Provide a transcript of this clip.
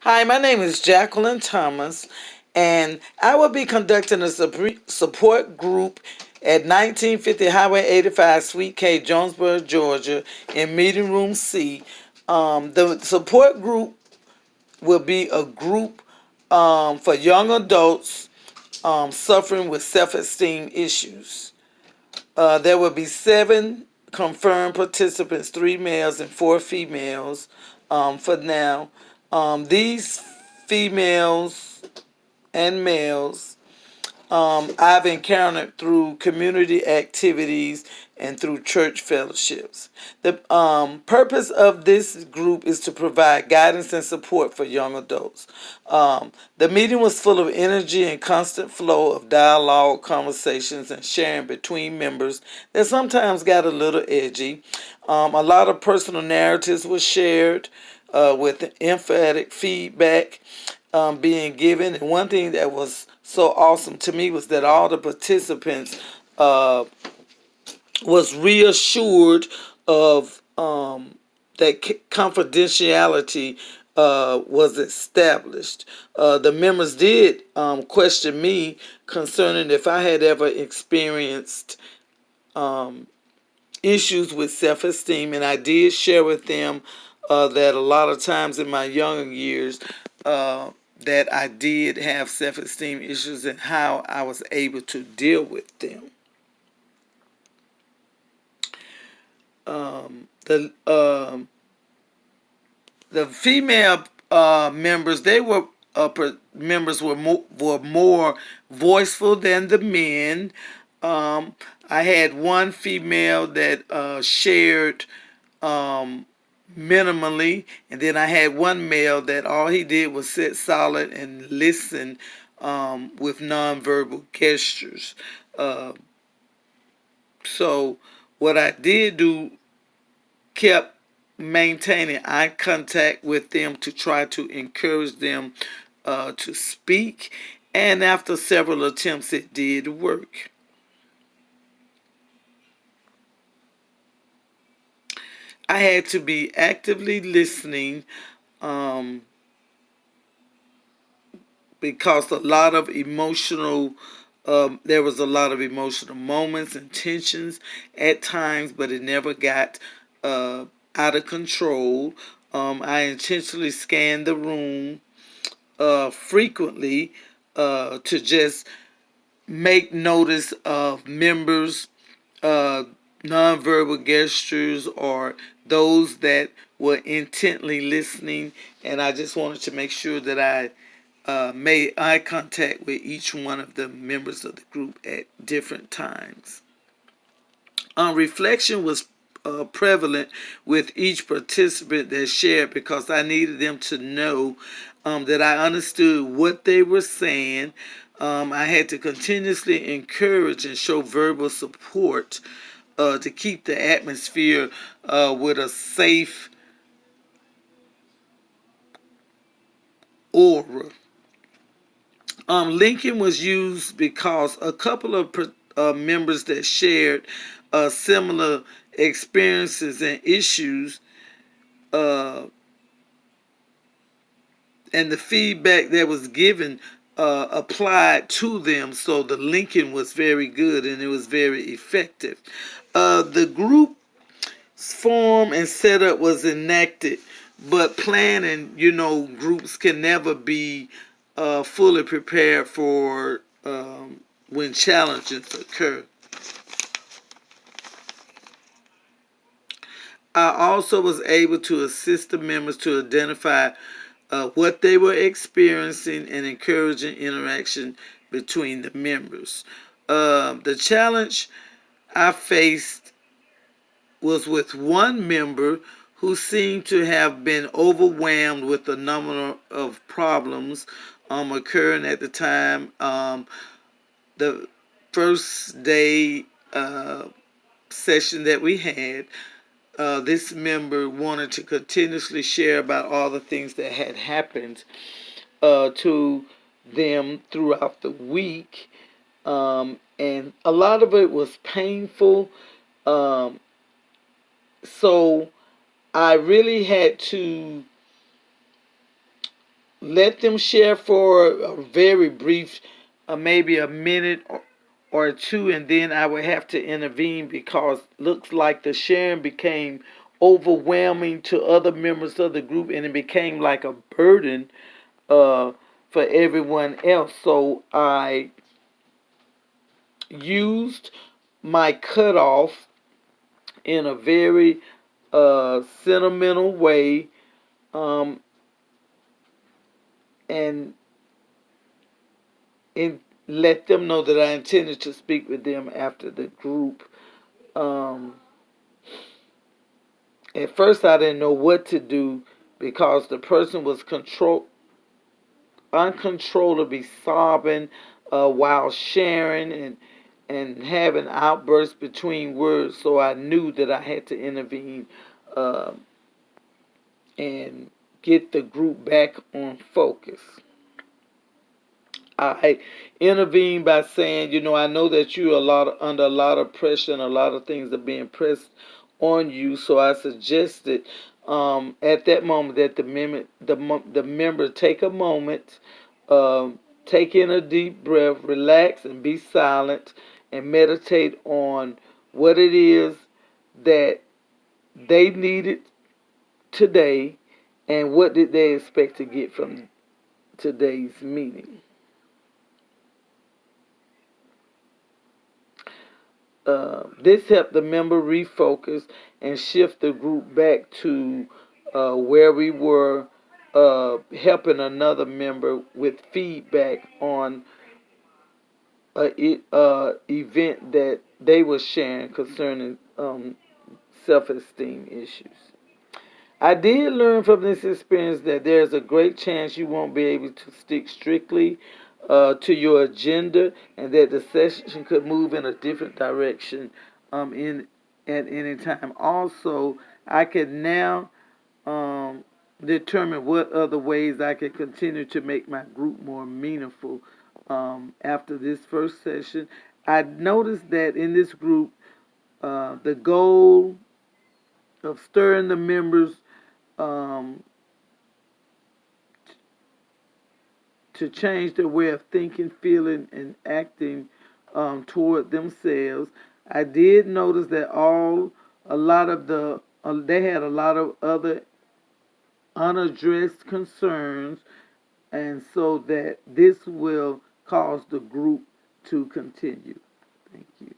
Hi, my name is Jacqueline Thomas, and I will be conducting a support group at 1950 Highway 85, Suite K, Jonesboro, Georgia, in Meeting Room C. The support group will be a group for young adults suffering with self esteem issues. There will be seven confirmed participants, three males and four females for now. These females and males I've encountered through community activities and through church fellowships. The purpose of this group is to provide guidance and support for young adults. The meeting was full of energy and constant flow of dialogue, conversations, and sharing between members that sometimes got a little edgy. A lot of personal narratives were shared with emphatic feedback being given. And one thing that was so awesome to me was that all the participants uh, was reassured of that confidentiality was established. The members did question me concerning if I had ever experienced issues with self-esteem, and I did share with them that a lot of times in my younger years that I did have self-esteem issues and how I was able to deal with them. The the female members, they were members were more voiceful than the men. I had one female that shared minimally, and then I had one male that all he did was sit solid and listen with nonverbal gestures. Uh, so what I did do kept maintaining eye contact with them to try to encourage them to speak, and after several attempts, it did work. I had to be actively listening um, because a lot of emotional there was a lot of emotional moments and tensions at times, but it never got out of control. I intentionally scanned the room frequently to just make notice of members uh, nonverbal gestures or those that were intently listening, and I just wanted to make sure that I made eye contact with each one of the members of the group at different times. Reflection was prevalent with each participant that shared because I needed them to know that I understood what they were saying. I had to continuously encourage and show verbal support to keep the atmosphere with a safe aura. Lincoln was used because a couple of members that shared similar experiences and issues, uh, and the feedback that was given applied to them. So the linking was very good and it was very effective. The group form and setup was enacted, but planning, groups can never be fully prepared for when challenges occur. I also was able to assist the members to identify what they were experiencing and encouraging interaction between the members. The challenge I faced was with one member who seemed to have been overwhelmed with a number of problems occurring at the time. The first day session that we had, this member wanted to continuously share about all the things that had happened to them throughout the week. And a lot of it was painful. Um, so I really had to let them share for a very brief, maybe a minute or two, and then I would have to intervene because looks like the sharing became overwhelming to other members of the group, and it became like a burden uh, for everyone else. So I used my cutoff in a very sentimental way, um, and and let them know that I intended to speak with them after the group. Um, at first, I didn't know what to do because the person was uncontrollably sobbing while sharing and having outbursts between words. So I knew that I had to intervene uh, and get the group back on focus. I intervened by saying, I know that you're under a lot of pressure and a lot of things are being pressed on you. So I suggested at that moment that the member take a moment, take in a deep breath, relax, and be silent, and meditate on what it is that they needed today and what did they expect to get from today's meeting. This helped the member refocus and shift the group back to where we were, helping another member with feedback on a event that they were sharing concerning self-esteem issues. I did learn from this experience that there's a great chance you won't be able to stick strictly to your agenda, and that the session could move in a different direction in at any time. Also, I can now um, determine what other ways I can continue to make my group more meaningful. After this first session, I noticed that in this group, the goal of stirring the members um, to change their way of thinking, feeling, and acting toward themselves. I did notice that a lot of they had a lot of other unaddressed concerns, and so that this will cause the group to continue. Thank you.